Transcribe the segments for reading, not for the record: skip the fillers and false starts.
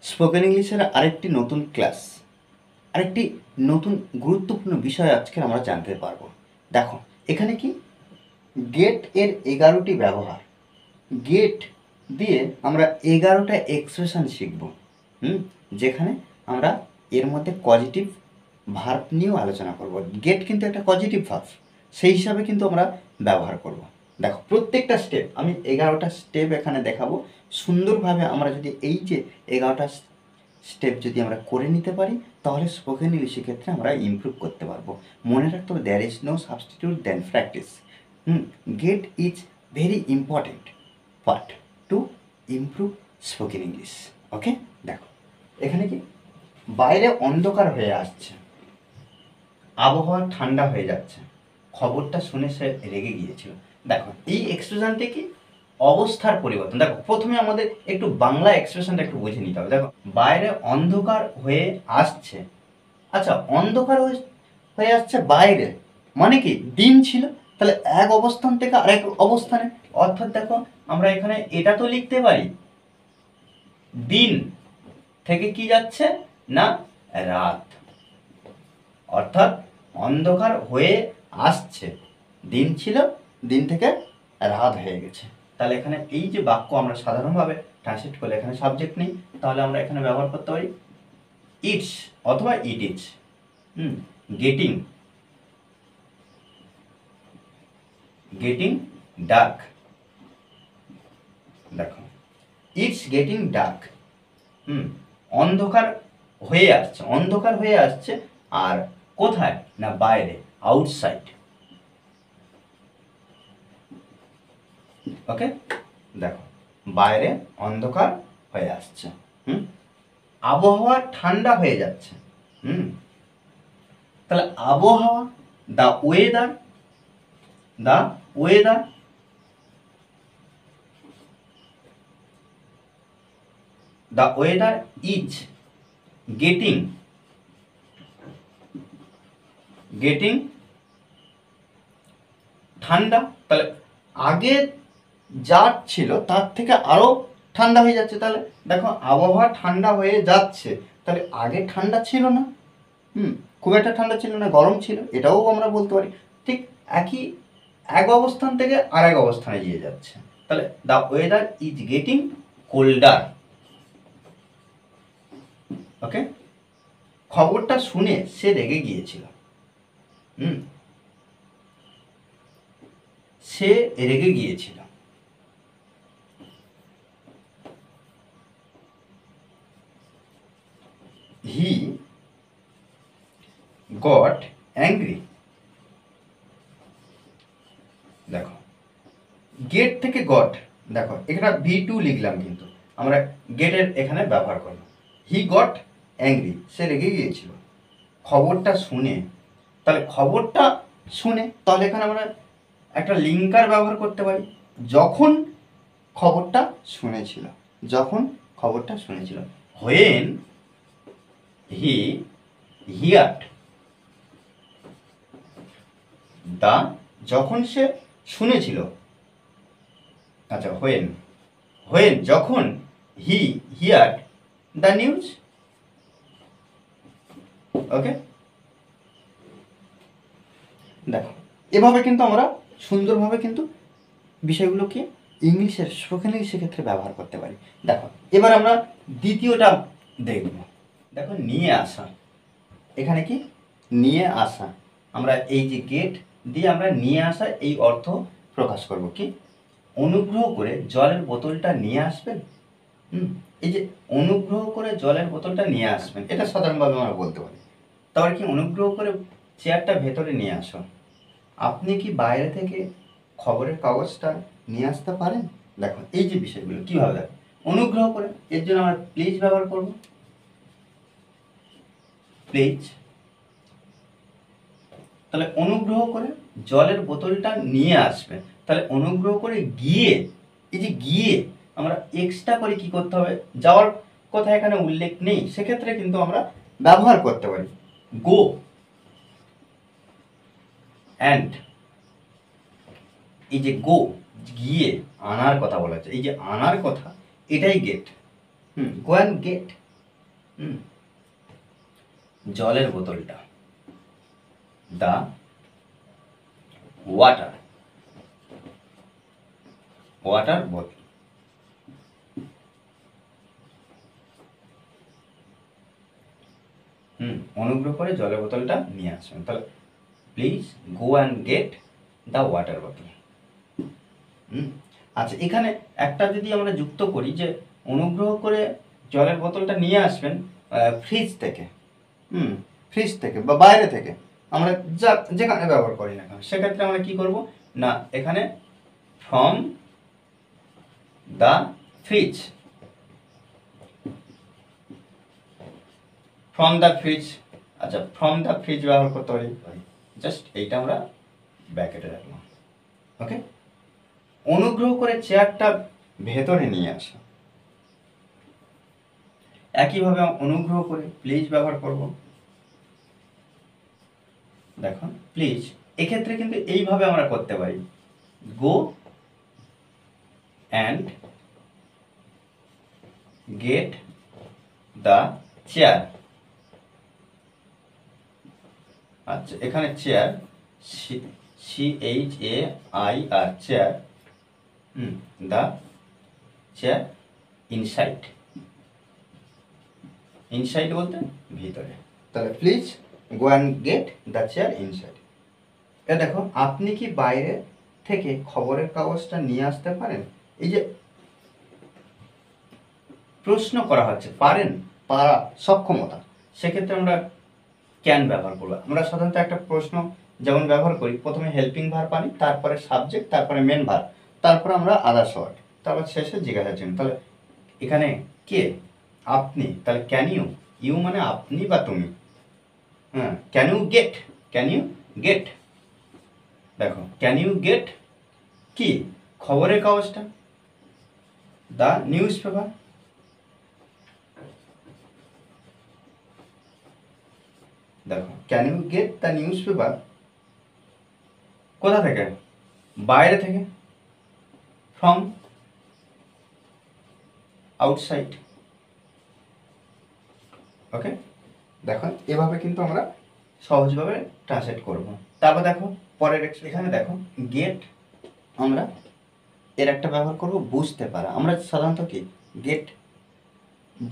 Spoken ইংলিশের আরেকটি নতুন ক্লাস, আরেকটি নতুন গুরুত্বপূর্ণ বিষয় আজকে আমরা জানতে পারবো। দেখো এখানে কি গেট এর 11টি ব্যবহার, গেট দিয়ে আমরা 11টা এক্সপ্রেশন শিখব। যেখানে আমরা এর মধ্যে পজিটিভ ভার্ব নিয়েও আলোচনা করব। গেট কিন্তু একটা পজিটিভ ভার্ব, সেই হিসাবে কিন্তু আমরা ব্যবহার করব। দেখো প্রত্যেকটা স্টেপ আমি 11টা স্টেপ এখানে দেখাবো। সুন্দরভাবে আমরা যদি এই যে 11টা স্টেপ যদি আমরা করে নিতে পারি, তাহলে স্পোকেন ইংলিশের ক্ষেত্রে আমরা ইমপ্রুভ করতে পারবো। মনে রাখতে হবে, there is no substitute than practice. Get is very important part to improve spoken English. Okay, দেখো এখানে কি বাইরে অন্ধকার হয়ে আসছে, আবহাওয়া ঠান্ডা হয়ে যাচ্ছে, খবরটা শুনে সে রেগে গিয়েছিল। দেখো এই এক্সপ্রেশনটি কি অবস্থার পরিবর্তন। দেখো প্রথমে আমাদের একটু বাংলা এক্সপ্রেশনটা একটু বুঝে নিতে হবে। দেখো বাইরে অন্ধকার হয়ে আসছে, আচ্ছা অন্ধকার হয়ে আসছে বাইরে মানে কি দিন ছিল, তাহলে এক অবস্থান থেকে আরেক অবস্থানে, অর্থাৎ দেখো আমরা এখানে এটা তো লিখতে পারি দিন থেকে কি যাচ্ছে না রাত, অর্থাৎ অন্ধকার হয়ে আসছে, দিন ছিল দিন থেকে রাত হয়ে গেছে। তাহলে এখানে এই যে বাক্য আমরা সাধারণভাবে ট্রান্সলেট করলে এখানে সাবজেক্ট নেই, তাহলে আমরা এখানে ব্যবহার করতে পারি ইটস অথবা it is. Getting getting dark, দেখো ইটস গেটিং ডার্ক। অন্ধকার হয়ে আসছে, অন্ধকার হয়ে আসছে, আর কোথায় না বাইরে, আউটসাইড। ওকে, দেখো বাইরে অন্ধকার হয়ে আসছে, আবহাওয়া ঠান্ডা হয়ে যাচ্ছে। তাহলে আবহাওয়া, the weather, the weather, the weather is getting getting ঠান্ডা। তাহলে আগে যা ছিল তার থেকে আরো ঠান্ডা হয়ে যাচ্ছে। তাহলে দেখো আবহাওয়া ঠান্ডা হয়ে যাচ্ছে, তাহলে আগে ঠান্ডা ছিল না, খুব একটা ঠান্ডা ছিল না, গরম ছিল, এটাও আমরা বলতে পারি। ঠিক একই এক অবস্থান থেকে আর এক অবস্থানে গিয়ে যাচ্ছে। তাহলে the weather is getting colder. Okay, খবরটা শুনে সে রেগে গিয়েছিল। সে রেগে গিয়েছিল। He got angry. দেখো গেট থেকে গট, দেখো এখানে V2 লিখলাম, কিন্তু আমরা গেটের এখানে ব্যবহার করলাম। হি গট অ্যাংরি, সে রেগে গিয়েছিল খবরটা শুনে। তাহলে খবরটা শুনে, তাহলে এখানে আমরা একটা লিঙ্কার ব্যবহার করতে পারি, যখন খবরটা শুনেছিল, যখন খবরটা শুনেছিল। হোয়েন হি হিয়ার্ড দা, যখন সে শুনেছিল। আচ্ছা হোয়েন, হোয়েন যখন হি হিয়ার্ড দ্য নিউজ। ওকে, দেখো এভাবে কিন্তু আমরা সুন্দরভাবে কিন্তু বিষয়গুলোকে ইংলিশের স্পোকেন ইংলিশের ক্ষেত্রে ব্যবহার করতে পারি। দেখো এবার আমরা দ্বিতীয়টা দেখব। দেখো নিয়ে আসা, এখানে কি নিয়ে আসা, আমরা এই যে গেট দিয়ে আমরা নিয়ে আসা এই অর্থ প্রকাশ করব। কি অনুগ্রহ করে জলের বোতলটা নিয়ে আসবেন। এই যে অনুগ্রহ করে জলের বোতলটা নিয়ে আসবেন, এটা সাধারণভাবে আমরা বলতে পারি। তারপরে কি অনুগ্রহ করে চেয়ারটা ভেতরে নিয়ে আসো। আপনি কি বাইরে থেকে খবরের কাগজটা নিয়ে আসতে পারেন। দেখো এই যে বিষয়গুলো কীভাবে, দেখো অনুগ্রহ করে, এর জন্য আমরা প্লিজ ব্যবহার করব, প্লিজ। তাহলে অনুগ্রহ করে জলের বোতলটা নিয়ে আসবে, তাহলে অনুগ্রহ করে গিয়ে, এই যে গিয়ে আমরা এক্সট্রা করে কি করতে হবে, যাওয়ার কথা এখানে উল্লেখ নেই, সেক্ষেত্রে কিন্তু আমরা ব্যবহার করতে পারি গো অ্যান্ড। এই যে গো গিয়ে আনার কথা বলা হচ্ছে, এই যে আনার কথা, এটাই গেট। গো অ্যান্ড গেট, জলের বোতলটা, দ্য ওয়াটার বোতল। অনুগ্রহ করে জলের বোতলটা নিয়ে আসবেন। তাহলে please go and get the water বোতল। আচ্ছা, এখানে একটা যদি আমরা যুক্ত করি যে অনুগ্রহ করে জলের বোতলটা নিয়ে আসবেন ফ্রিজ থেকে, ফ্রিজ থেকে বা বাইরে থেকে, আমরা যেখানে ব্যবহার করি না কেন, সেক্ষেত্রে আমরা কি করব না, এখানে from the fridge, from the fridge. আচ্ছা, ফ্রম দ্য ফ্রিজ ব্যবহার করতে পারি, জাস্ট এইটা আমরা ব্র্যাকেটে রাখলাম। ওকে, অনুগ্রহ করে চেয়ারটা ভেতরে নিয়ে আসা, একইভাবে অনুগ্রহ করে প্লিজ ব্যবহার করব। দেখো প্লিজ, এক্ষেত্রে কিন্তু এইভাবে আমরা করতে পারি, go and get the chair. আচ্ছা, এখানে chair, CHAIR, chair, the chair inside, inside বলতে ভিতরে। তাহলে please go and get the chair inside. এ দেখো, আপনি কি বাইরে থেকে খবরের কাগজটা নিয়ে আসতে পারেন? এই যে প্রশ্ন করা হচ্ছে, পারেন, পারা, সক্ষমতা, সেক্ষেত্রে আমরা ক্যান ব্যবহার করবো। আমরা সাধারণত একটা প্রশ্ন যেমন ব্যবহার করি, প্রথমে হেল্পিং ভার্ব আনি, তারপরে সাবজেক্ট, তারপরে মেন ভার্ব, তারপরে আমরা আদার্স ওয়ার্ড, তারপর শেষে জিজ্ঞাসা চিহ্ন। তাহলে এখানে কে? আপনি, তাহলে ক্যান ইউ, ইউ মানে আপনি বা তুমি। Can you get, can you get, দেখো ক্যান ইউ গেট কি? খবরের কাগজটা, দ্য নিউজ পেপার। দেখো can you get the newspaper কোথা থেকে? বাইরে থেকে, ফ্রম আউটসাইড। ওকে, দেখো এভাবে কিন্তু আমরা সহজভাবে ট্রান্সলেট করব। তারপর দেখো পরের এখানে দেখো গেট, আমরা এর একটা ব্যবহার করব বুঝতে পারা। আমরা সাধারণত কি গেট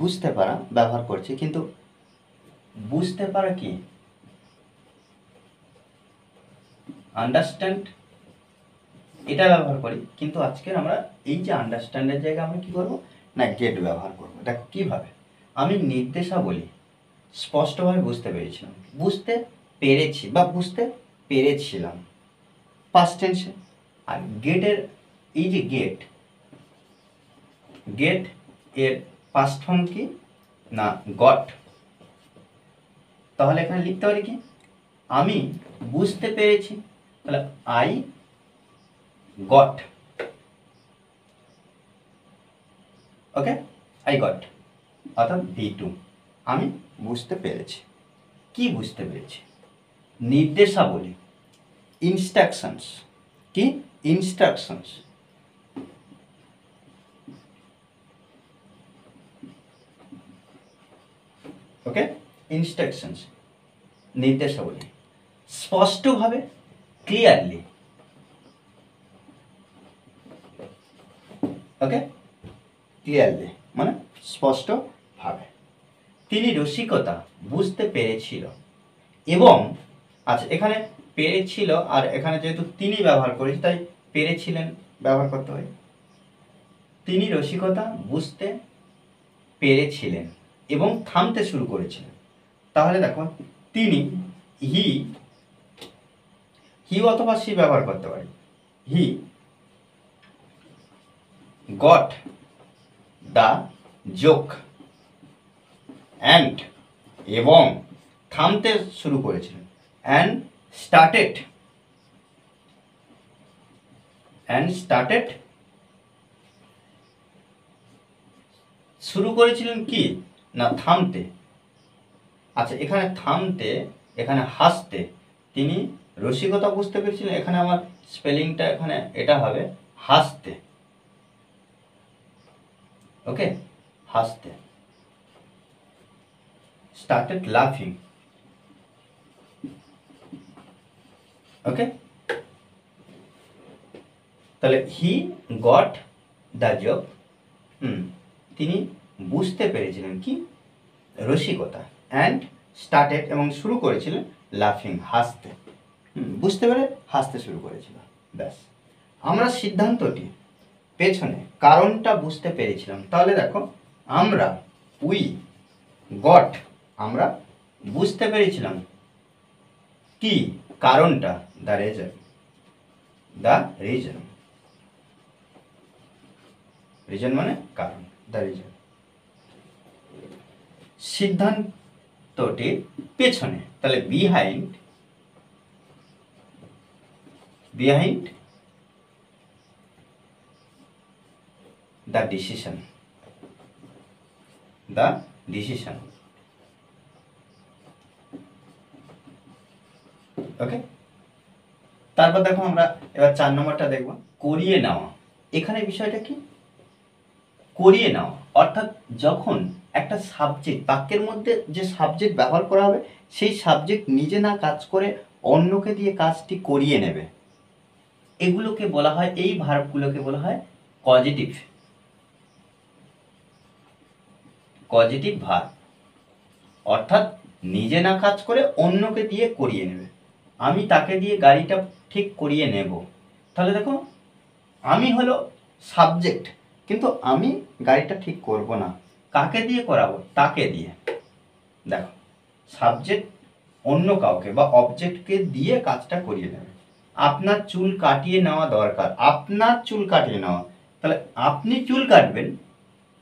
বুঝতে পারা ব্যবহার করছি, কিন্তু বুঝতে পারা কি আন্ডারস্ট্যান্ড, এটা ব্যবহার করি, কিন্তু আজকের আমরা এই যে আন্ডারস্ট্যান্ডের জায়গায় আমরা কি করব না গেট ব্যবহার করব। দেখো কিভাবে, আমি নির্দেশাবলী স্পষ্টভাবে বুঝতে পেরেছিলাম, বুঝতে পেরেছি বা বুঝতে পেরেছিলাম পাস্ট টেন্সে। আর গেটের এই যে গেট, গেট এর পাস্ট ফর্ম কি না গট। তাহলে এখানে লিখতে পারি কি, আমি বুঝতে পেরেছি, তাহলে I got. Okay, I got, অর্থাৎ V2, আমি বুঝতে পেরেছি। কি বুঝতে পেরেছি? নির্দেশাবলী, ইনস্ট্রাকশনস। কি? ইনস্ট্রাকশনস। ওকে, ইনস্ট্রাকশনস, নির্দেশাবলী, স্পষ্টভাবে, ক্লিয়ারলি। ওকে, ক্লিয়ারলি মানে স্পষ্টভাবে। তিনি রসিকতা বুঝতে পেরেছিল এবং, আচ্ছা এখানে পেরেছিল, আর এখানে যেহেতু তিনি ব্যবহার করেছি তাই পেরেছিলেন ব্যবহার করতে হয়। তিনি রসিকতা বুঝতে পেরেছিলেন এবং থামতে শুরু করেছিলেন। তাহলে দেখো তিনি, হি অথবা সি ব্যবহার করতে পারি। He got the joke and, এবং থামতে শুরু করেছিলেন, অ্যান্ড স্টার্টেড, শুরু করেছিলেন কি না থামতে। আচ্ছা এখানে থামতে, এখানে হাসতে, তিনি রসিকতা বুঝতে পেরেছিলেন, এখানে আমার স্পেলিংটা এখানে এটা হবে হাসতে। ওকে, হাসতে। স্টার্টেড লাফিং। ওকে, তাহলে হি গট দ্য জব, তিনি বুঝতে পেরেছিলেন কি, রসিকতা, অ্যান্ড স্টার্টেড এবং শুরু করেছিলেন লাফিং, হাসতে। বুঝতে পেরে হাসতে শুরু করেছিল। ব্যাস, আমরা সিদ্ধান্তটি পেছনে কারণটা বুঝতে পেরেছিলাম। তাহলে দেখো, আমরা উই গট, আমরা বুঝতে পেরেছিলাম কি, কারণটা, the reason, the reason, reason মানে কারণ, দ্য রিজন। সিদ্ধান্তটি পেছনে, তাহলে behind, behind the decision, the decision. Okay, তারপর দেখো আমরা এবার 4 নম্বরটা দেখব, করিয়ে নেওয়া। এখানে বিষয়টা কি, করিয়ে নেওয়া অর্থাৎ যখন একটা সাবজেক্ট, বাক্যের মধ্যে যে সাবজেক্ট ব্যবহার করা হবে সেই সাবজেক্ট নিজে না কাজ করে অন্যকে দিয়ে কাজটি করিয়ে নেবে, এগুলোকে বলা হয়, এই ভার্বগুলোকে বলা হয় কজেটিভ, কজেটিভ ভার্ব। অর্থাৎ নিজে না কাজ করে অন্যকে দিয়ে করিয়ে নেবে। আমি তাকে দিয়ে গাড়িটা ঠিক করিয়ে নেব, তাহলে দেখো আমি হলো সাবজেক্ট, কিন্তু আমি গাড়িটা ঠিক করব না, কাকে দিয়ে করাবো, তাকে দিয়ে। দেখো, সাবজেক্ট অন্য কাউকে বা অবজেক্টকে দিয়ে কাজটা করিয়ে নেবে। আপনার চুল কাটিয়ে নেওয়া দরকার, আপনার চুল কাটিয়ে নেওয়া, তাহলে আপনি চুল কাটবেন,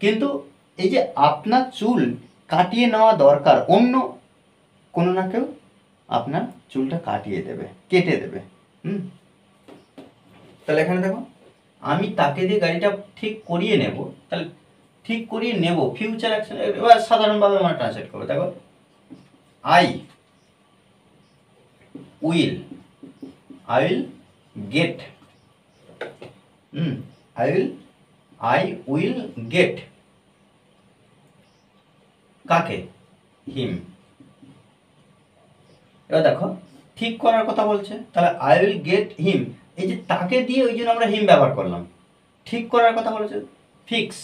কিন্তু এই যে আপনার চুল কাটিয়ে নেওয়া দরকার, অন্য কোনো না কেউ আপনার চুলটা কাটিয়ে দেবে, কেটে দেবে। তাহলে এখানে দেখো, আমি তাকে দিয়ে গাড়িটা ঠিক করিয়ে নেব, তাহলে ঠিক করিয়ে নেব ফিউচার অ্যাকশন। এবার সাধারণভাবে আমরা ট্রান্সলেট করবো। দেখো, I will, I will get, I will get কাকে, হিম। এবার দেখো, ঠিক করার কথা বলছে, তাহলে আই উইল গেট হিম, এই যে তাকে দিয়ে ওই জন্য আমরা হিম ব্যবহার করলাম। ঠিক করার কথা বলেছে, ফিক্স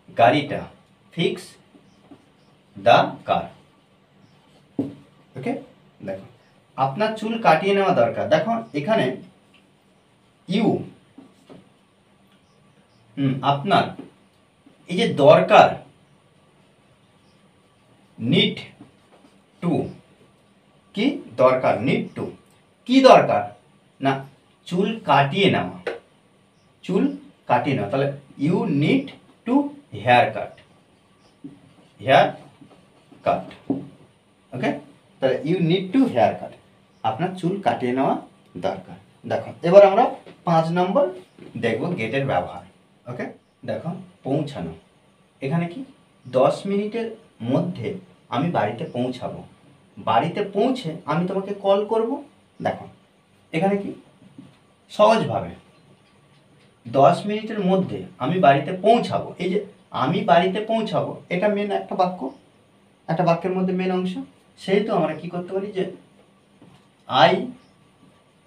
গাড়িটা, ফিক্স দ্য কার। ওকে, দেখো, আপনার চুল কাটিয়ে নেওয়া দরকার। দেখো এখানে ইউ, আপনার, এই যে দরকার, নিড টু, কি দরকার, নিড টু, কি দরকার না, চুল কাটিয়ে নেওয়া, চুল কাটিয়ে নেওয়া, তাহলে you need to haircut, haircut. Okay, তাহলে you need to haircut, আপনার চুল কাটিয়ে নেওয়া দরকার। দেখো, এবার আমরা 5 নম্বর দেখব, গেটের ব্যবহার। ওকে, দেখো, পৌঁছানো। এখানে কি, 10 মিনিটের মধ্যে আমি বাড়িতে পৌঁছাবো, বাড়িতে পৌঁছে আমি তোমাকে কল করব। দেখো এখানে কি, সহজভাবে 10 মিনিটের মধ্যে আমি বাড়িতে পৌঁছাবো, এই যে আমি বাড়িতে পৌঁছাবো, এটা মেন একটা বাক্য, একটা বাক্যের মধ্যে মেন অংশ। সেহেতু আমরা কি করতে পারি, যে আই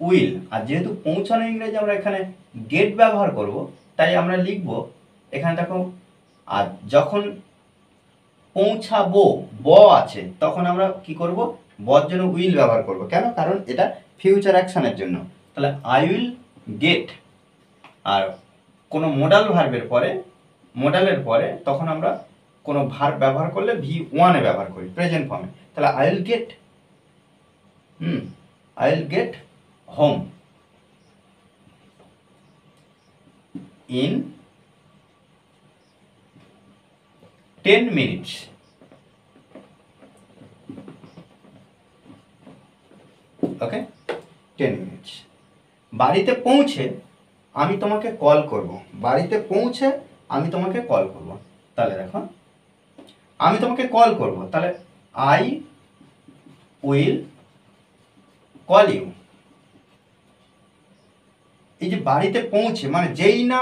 উইল, আর যেহেতু পৌঁছানো ইংরেজি আমরা এখানে গেট ব্যবহার করব, তাই আমরা লিখব এখানে, দেখো, আর যখন পৌঁছাবো ব আছে, তখন আমরা কি করব, বর জন্য উইল ব্যবহার করব। কেন, কারণ এটা ফিউচার অ্যাকশনের জন্য। তাহলে আই উইল গেট, আর কোনো মোডাল ভার্বের পরে, মোডালের পরে তখন আমরা কোনো ভার্ব ব্যবহার করলে V1 ব্যবহার করি, প্রেজেন্ট ফর্মে। তাহলে I will get, I will get home in 10 minutes। Okay, 10 minutes। বাড়িতে পৌঁছে আমি তোমাকে কল করব, বাড়িতে পৌঁছে আমি তোমাকে কল করব। তাহলে দেখো, আমি তোমাকে কল করব, তাহলে আই উইল কল ইউ। এই যে বাড়িতে পৌঁছে, মানে যেই না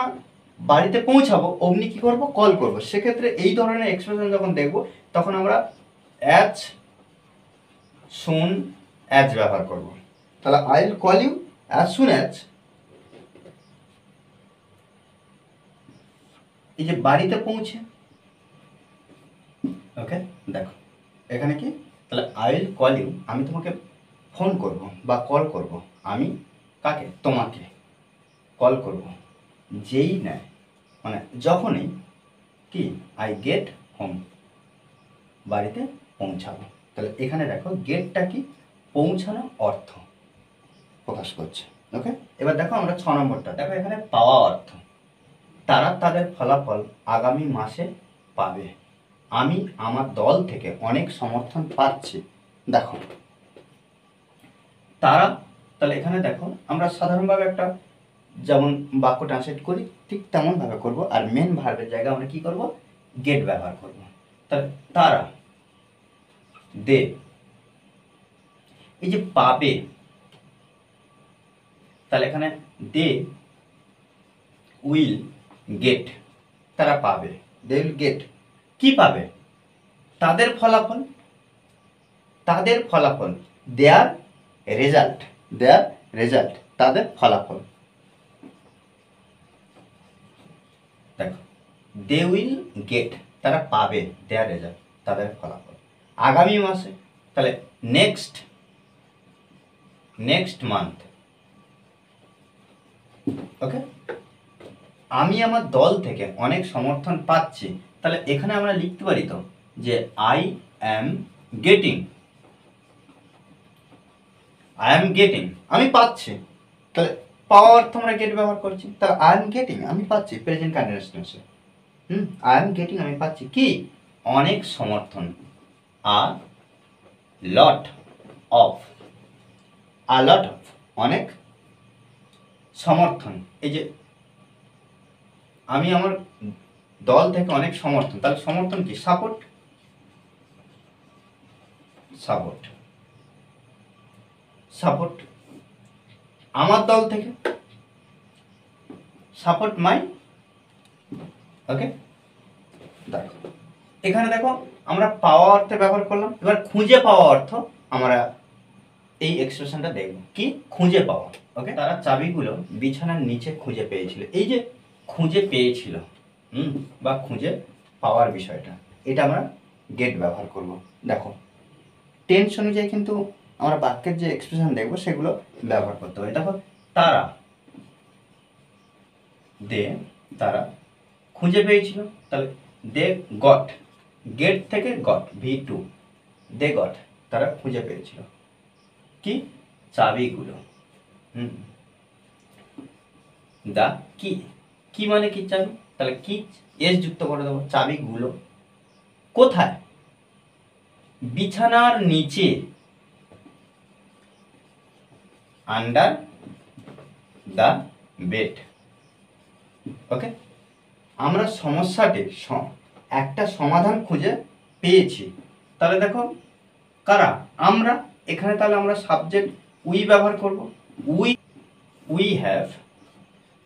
বাড়িতে পৌঁছাবো অমনি কি করব, কল করব। সেক্ষেত্রে এই ধরনের এক্সপ্রেশন যখন দেখব তখন আমরা অ্যাজ সুন অ্যাজ ব্যবহার করব। তাহলে I will call you as soon as, এই যে বাড়িতে পৌঁছে। ওকে, দেখো এখানে কি, তাহলে আই উইল কল ইউ, আমি তোমাকে ফোন করব বা কল করব। আমি কাকে, তোমাকে কল করব যেই নেয়, মানে যখনই কি আই গেট হোম, বাড়িতে পৌঁছাবো। তাহলে এখানে দেখো গেটটা কি, পৌঁছানো অর্থ প্রকাশ করছে। ওকে, এবার দেখো আমরা 6 নম্বরটা দেখো, এখানে পাওয়া অর্থ। তারা তাদের ফলাফল আগামী মাসে পাবে। আমি আমার দল থেকে অনেক সমর্থন পাচ্ছি। দেখো তারা, তাহলে এখানে দেখো আমরা সাধারণভাবে একটা যেমন বাক্য ট্রান্সলেট করি ঠিক তেমনভাবে করব, আর মেন ভার্বের জায়গায় আমরা কি করব, গেট ব্যবহার করব। তাহলে তারা, দে, এই যে পাবে, তাহলে এখানে দে উইল গেট, তারা পাবে, দে উইল গেট, কি পাবে, তাদের ফলাফল, তাদের ফলাফল, দেয়ার রেজাল্ট, দেয়ার রেজাল্ট, তাদের ফলাফল। দেখো দে উইল গেট, তারা পাবে, দেয়ার রেজাল্ট, তাদের ফলাফল আগামী মাসে, তাহলে নেক্সট, নেক্সট মান্থ। ওকে, আমি আমার দল থেকে অনেক সমর্থন পাচ্ছি। তাহলে এখানে আমরা লিখতে পারি তো যে I am getting, I am getting, আমি পাচ্ছি। তাহলে পাওয়া অর্থ আমরা গেট ব্যবহার করছি। তাহলে আই এম গেটিং, আমি পাচ্ছি, প্রেজেন্ট কন্টিনিউয়াসে। আই এম গেটিং, আমি পাচ্ছি কি, অনেক সমর্থন, আ lot of, a lot of, অনেক সমর্থন। এই যে আমি আমার দল থেকে অনেক সমর্থন, তাহলে সমর্থন কি, সাপোর্ট, সাপোর্ট, সাপোর্ট আমার দল থেকে, সাপোর্ট মাই। ওকে, দেখো এখানে দেখো আমরা পাওয়া অর্থে ব্যবহার করলাম। এবার খুঁজে পাওয়া অর্থ আমরা এই এক্সপ্রেশনটা দেখব, কি, খুঁজে পাওয়া। ওকে, তারা চাবিগুলো বিছানার নিচে খুঁজে পেয়েছিল। এই যে খুঁজে পেয়েছিল, বা খুঁজে পাওয়ার বিষয়টা, এটা আমরা গেট ব্যবহার করব। দেখো টেন্স অনুযায়ী কিন্তু আমরা বাক্যের যে এক্সপ্রেশন দেখবো সেগুলো ব্যবহার করতে হবে। দেখো তারা, দে, তারা খুঁজে পেয়েছিল, তাহলে দে গট, গেট থেকে গট, V2, দে গট, তারা খুঁজে পেয়েছিল কি, চাবিগুলো। দা কি, কি মানে কি, চাবি, তাহলে কি এস যুক্ত করে দেবো, চাবিগুলো কোথায়, বিছানার নিচে, আন্ডার দ্য বেড। ওকে, আমরা সমস্যাটির একটা সমাধান খুঁজে পেয়েছি। তাহলে দেখো কারা, আমরা, এখানে তাহলে আমরা সাবজেক্ট উই ব্যবহার করব, উই হ্যাভ।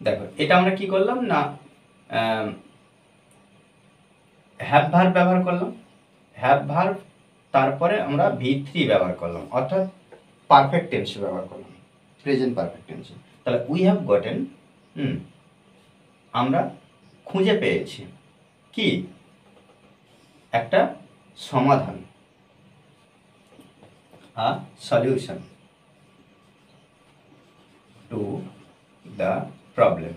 দেখো এটা আমরা কি করলাম না, হ্যাভ ভার্ব ব্যবহার করলাম, হ্যাভ ভার্ব, তারপরে আমরা V3 ব্যবহার করলাম, অর্থাৎ পারফেক্ট টেন্স ব্যবহার করলাম, প্রেজেন্ট পারফেক্ট টেন্স। তাহলে উই হ্যাভ গটেন, আমরা খুঁজে পেয়েছি কি, একটা সমাধান, a solution to the problem.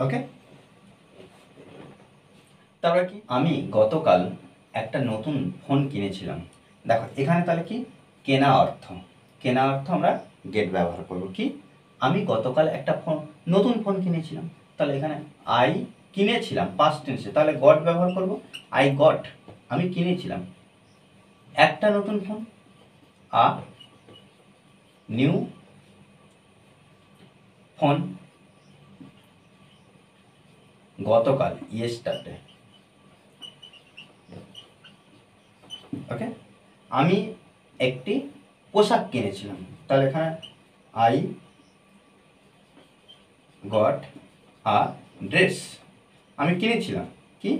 Okay, তারপরে কি, আমি গতকাল একটা নতুন ফোন কিনেছিলাম। দেখো এখানে তাহলে কি, কেনা অর্থ, কেনা অর্থ আমরা গেট ব্যবহার করব। কি, আমি গতকাল একটা নতুন ফোন কিনেছিলাম। তাহলে এখানে আই কিনেছিলাম পাস্ট টেন্সে, তাহলে গট ব্যবহার করব, আই গট, আমি কিনেছিলাম একটা নতুন ফোন, আ নিউ ফোন, গতকাল ইয়েস্টারডে। ওকে, আমি একটি পোশাক কিনেছিলাম, তাহলে এখানে আই গট আ ড্রেস, আমি কিনেছিলাম কি,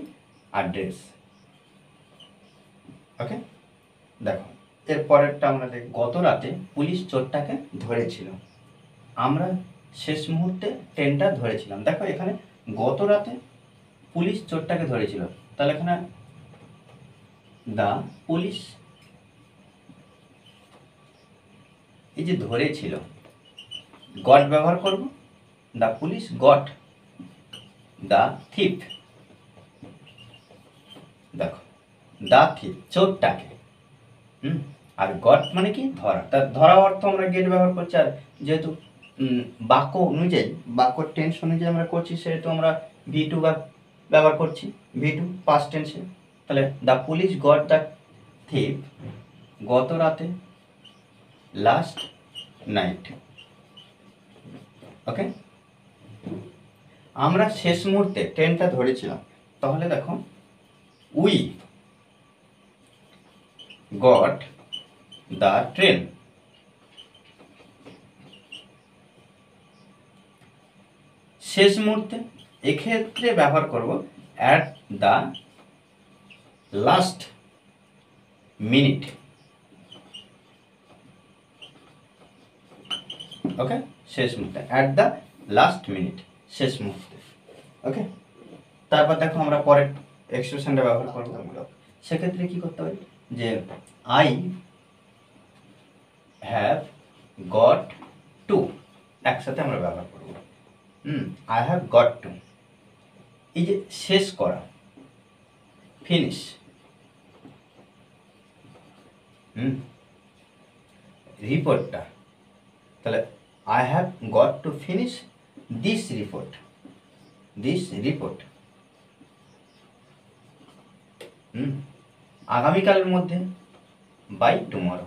আ ড্রেস। ওকে, দেখো এর পরেরটা আমরা দেখি, গত রাতে পুলিশ চোরটাকে ধরেছিল, আমরা শেষ মুহূর্তে ট্রেনটা ধরেছিলাম। দেখো এখানে গত রাতে পুলিশ চোরটাকে ধরেছিল, তাহলে এখানে দা পুলিশ, এই যে ধরেছিল, গট ব্যবহার করব, দা পুলিশ গট দা থিপ। দেখো দা থিপ চোরটাকে, আর গট মানে কি ধরা, তার ধরা অর্থ আমরা গেট ব্যবহার করছি। আর যেহেতু বাক্য অনুযায়ী, বাক্য টেন্স অনুযায়ী আমরা করছি, সেহেতু আমরা ভি টু ব্যবহার করছি, ভি টু পাস্ট টেন্সে। তাহলে the police got the thief গত রাতে, লাস্ট নাইট। ওকে, আমরা শেষ মুহূর্তে ট্রেনটা ধরেছিলাম, তাহলে দেখো উই গট দ্য ট্রেন। শেষ মুহূর্তে এক্ষেত্রে ব্যবহার করব অ্যাট দ্য লাস্ট মিনিট। ওকে, শেষ মুহূর্তে, অ্যাট দ্য লাস্ট মিনিট, শেষ মুহূর্তে। ওকে, তারপর দেখো আমরা পরের এক্সপ্রেশনটা ব্যবহার করবো। সেক্ষেত্রে কি করতে হবে, যে আই হ্যাভ গট টু, একসাথে আমরা ব্যবহার করবো। আই হ্যাভ গট টু, এই যে শেষ করা, ফিনিশ। রিপোর্টটা, তাহলে I have got to finish this report, this report. আগামীকালের মধ্যে, বাই টুমরো।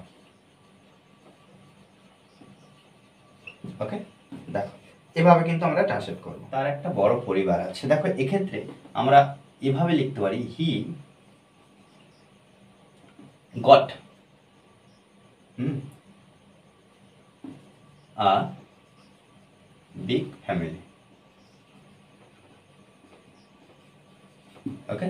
ওকে, দেখো এভাবে কিন্তু আমরা ট্রান্সলেট করব। তার একটা বড় পরিবার আছে, দেখো এক্ষেত্রে আমরা এভাবে লিখতে পারি, he got a big family. Okay.